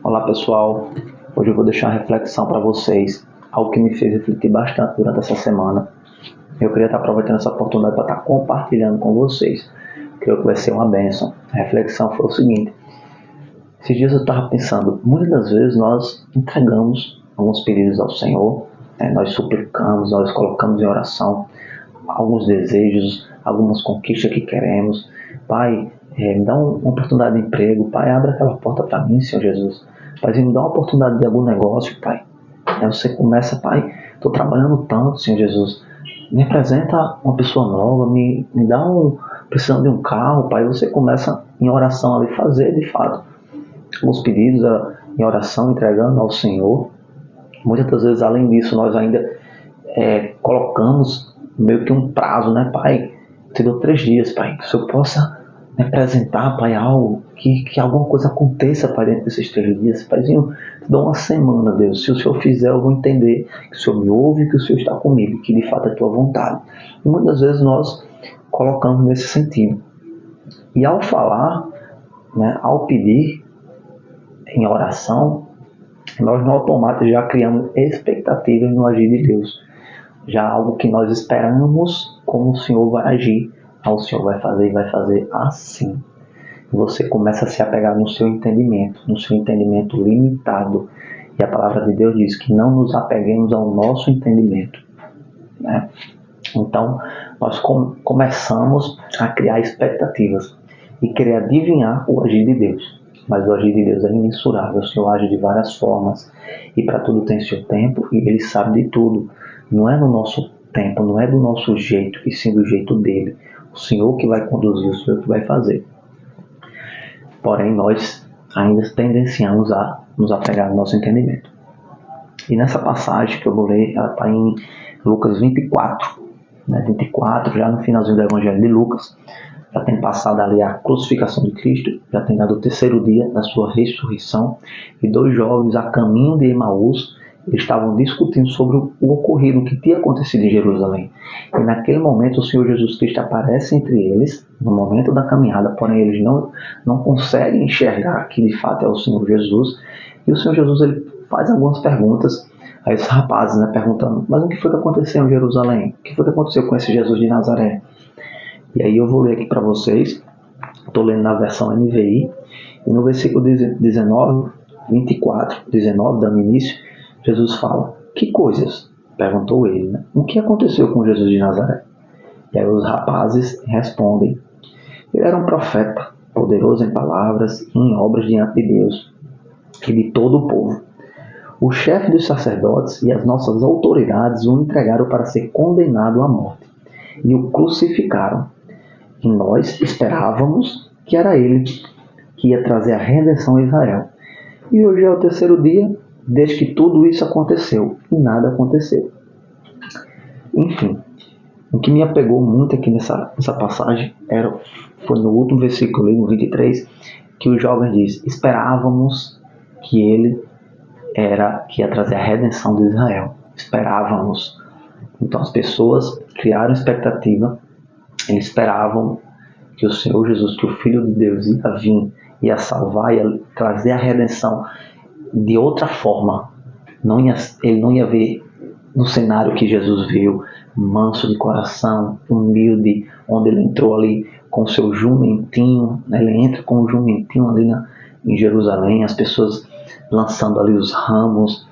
Olá pessoal, hoje eu vou deixar uma reflexão para vocês, algo que me fez refletir bastante durante essa semana. Eu queria estar aproveitando essa oportunidade para estar compartilhando com vocês. Creio que vai ser uma bênção. A reflexão foi o seguinte: esses dias eu estava pensando, muitas das vezes nós entregamos alguns pedidos ao Senhor, nós suplicamos, nós colocamos em oração alguns desejos, algumas conquistas que queremos. Pai, me dá uma oportunidade de emprego. Pai, abre aquela porta para mim, Senhor Jesus. Pai, me dá uma oportunidade de algum negócio, Pai. Aí você começa, Pai, estou trabalhando tanto, Senhor Jesus. Me apresenta uma pessoa nova, me dá precisando de um carro, Pai. Você começa em oração ali fazer, de fato, os pedidos em oração, entregando ao Senhor. Muitas das vezes, além disso, nós ainda colocamos meio que um prazo, né, Pai? Te dou 3 dias, Pai, que o Senhor possa me apresentar, Pai, algo, que alguma coisa aconteça, Pai, dentro desses 3 dias. Paizinho, te dou uma semana, Deus. Se o Senhor fizer, eu vou entender que o Senhor me ouve, que o Senhor está comigo, que de fato é a tua vontade. E muitas vezes nós colocamos nesse sentido. E ao falar, né, ao pedir em oração, nós no automático já criamos expectativas no agir de Deus. Já algo que nós esperamos como o Senhor vai agir. O Senhor vai fazer e vai fazer assim. Você começa a se apegar no seu entendimento limitado. E a palavra de Deus diz que não nos apeguemos ao nosso entendimento, né? Então, nós começamos a criar expectativas e querer adivinhar o agir de Deus. Mas o agir de Deus é imensurável. O Senhor age de várias formas e para tudo tem seu tempo e Ele sabe de tudo. Não é no nosso tempo, não é do nosso jeito, e sim do jeito dele. O Senhor que vai conduzir, o Senhor que vai fazer. Porém, nós ainda tendenciamos a nos apegar ao nosso entendimento. E nessa passagem que eu vou ler, ela está em Lucas 24. 24, já no finalzinho do Evangelho de Lucas. Já tem passado ali a crucificação de Cristo, já tem dado o 3º dia da sua ressurreição, e 2 jovens a caminho de Emaús estavam discutindo sobre o ocorrido, o que tinha acontecido em Jerusalém. E naquele momento o Senhor Jesus Cristo aparece entre eles, no momento da caminhada, porém eles não conseguem enxergar que de fato é o Senhor Jesus, e o Senhor Jesus ele faz algumas perguntas a esses rapazes, né, perguntando, mas o que foi que aconteceu em Jerusalém? O que foi que aconteceu com esse Jesus de Nazaré? E aí eu vou ler aqui para vocês, estou lendo na versão NVI, e no versículo 19, 24, 19, dando início, Jesus fala, que coisas? Perguntou ele, né? O que aconteceu com Jesus de Nazaré? E aí os rapazes respondem, ele era um profeta, poderoso em palavras e em obras diante de Deus e de todo o povo. O chefe dos sacerdotes e as nossas autoridades o entregaram para ser condenado à morte e o crucificaram. E nós esperávamos que era ele que ia trazer a redenção a Israel. E hoje é o 3º dia desde que tudo isso aconteceu e nada aconteceu. Enfim, o que me apegou muito aqui nessa passagem foi no último versículo, no 23, que o jovem diz, esperávamos que ele que ia trazer a redenção de Israel. Esperávamos. Então as pessoas criaram expectativa, eles esperavam que o Senhor Jesus, que o Filho de Deus ia vir, ia salvar, ia trazer a redenção de outra forma. Ele não ia ver no cenário que Jesus viu, manso de coração, humilde, onde ele entrou ali com o seu jumentinho, né? Ele entra com o jumentinho ali em Jerusalém, as pessoas lançando ali os ramos,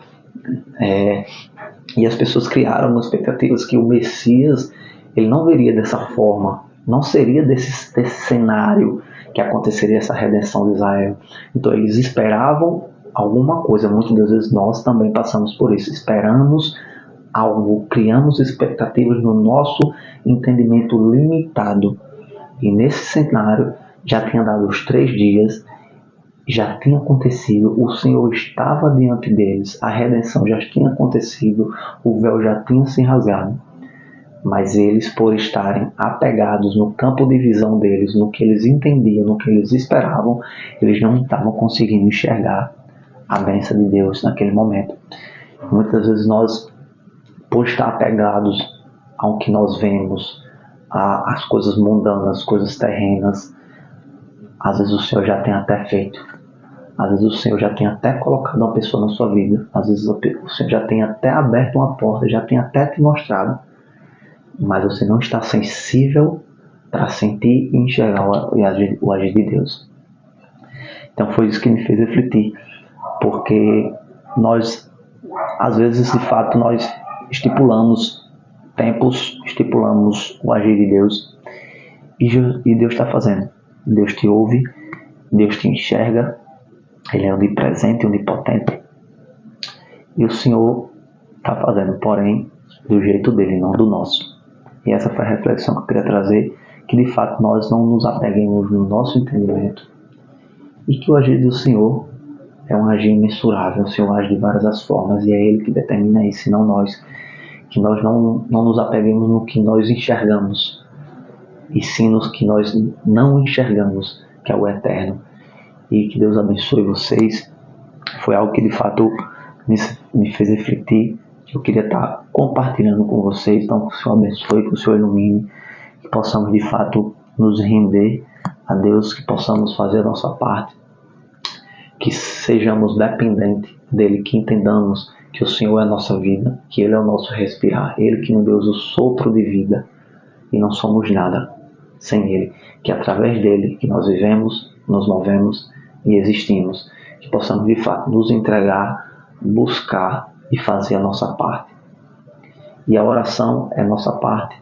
e as pessoas criaram expectativas que o Messias ele não viria dessa forma, não seria desse cenário que aconteceria essa redenção de Israel. Então eles esperavam alguma coisa, muitas das vezes nós também passamos por isso, esperamos algo, criamos expectativas no nosso entendimento limitado, e nesse cenário já tinha dado os 3 dias, já tinha acontecido, o Senhor estava diante deles, a redenção já tinha acontecido, o véu já tinha se rasgado. Mas eles, por estarem apegados no campo de visão deles, no que eles entendiam, no que eles esperavam, eles não estavam conseguindo enxergar a bênção de Deus naquele momento. Muitas vezes nós, por estar apegados ao que nós vemos, às coisas mundanas, as coisas terrenas, às vezes o Senhor já tem até feito. Às vezes o Senhor já tem até colocado uma pessoa na sua vida. Às vezes o Senhor já tem até aberto uma porta, já tem até te mostrado. Mas você não está sensível para sentir e enxergar o agir de Deus. Então foi isso que me fez refletir. Porque nós, às vezes, de fato, nós estipulamos tempos, estipulamos o agir de Deus. E Deus está fazendo. Deus te ouve, Deus te enxerga. Ele é onipresente, onipotente. E o Senhor está fazendo, porém, do jeito dele, não do nosso. E essa foi a reflexão que eu queria trazer, que de fato nós não nos apeguemos no nosso entendimento. E que o agir do Senhor é um agir imensurável. O Senhor age de várias formas e é Ele que determina isso, e não nós. Que nós não nos apeguemos no que nós enxergamos, e sim nos que nós não enxergamos, que é o eterno. E que Deus abençoe vocês. Foi algo que de fato me fez refletir, que eu queria estar compartilhando com vocês. Então que o Senhor abençoe, que o Senhor ilumine, que possamos de fato nos render a Deus, que possamos fazer a nossa parte, que sejamos dependentes dele, que entendamos que o Senhor é a nossa vida, que Ele é o nosso respirar, Ele que nos deu o sopro de vida, e não somos nada sem Ele, que através dele que nós vivemos, nos movemos e existimos, que possamos de fato nos entregar, buscar e fazer a nossa parte. E a oração é nossa parte,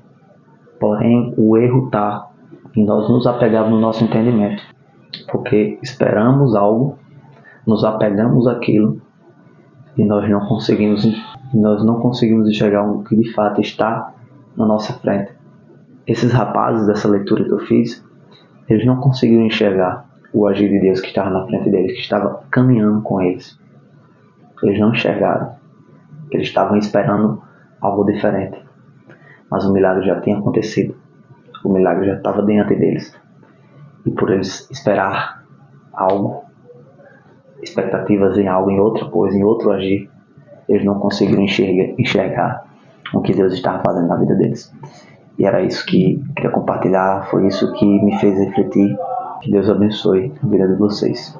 porém o erro está em nós nos apegarmos no nosso entendimento, porque esperamos algo, nos apegamos àquilo e nós não conseguimos enxergar o que de fato está na nossa frente. Esses rapazes dessa leitura que eu fiz, eles não conseguiram enxergar o agir de Deus que estava na frente deles, que estava caminhando com eles. Eles não enxergaram. Eles estavam esperando algo diferente. Mas o milagre já tinha acontecido. O milagre já estava diante deles. E por eles esperar algo, expectativas em algo, em outra coisa, em outro agir, eles não conseguiram enxergar o que Deus estava fazendo na vida deles. E era isso que eu queria compartilhar, foi isso que me fez refletir. Que Deus abençoe a vida de vocês.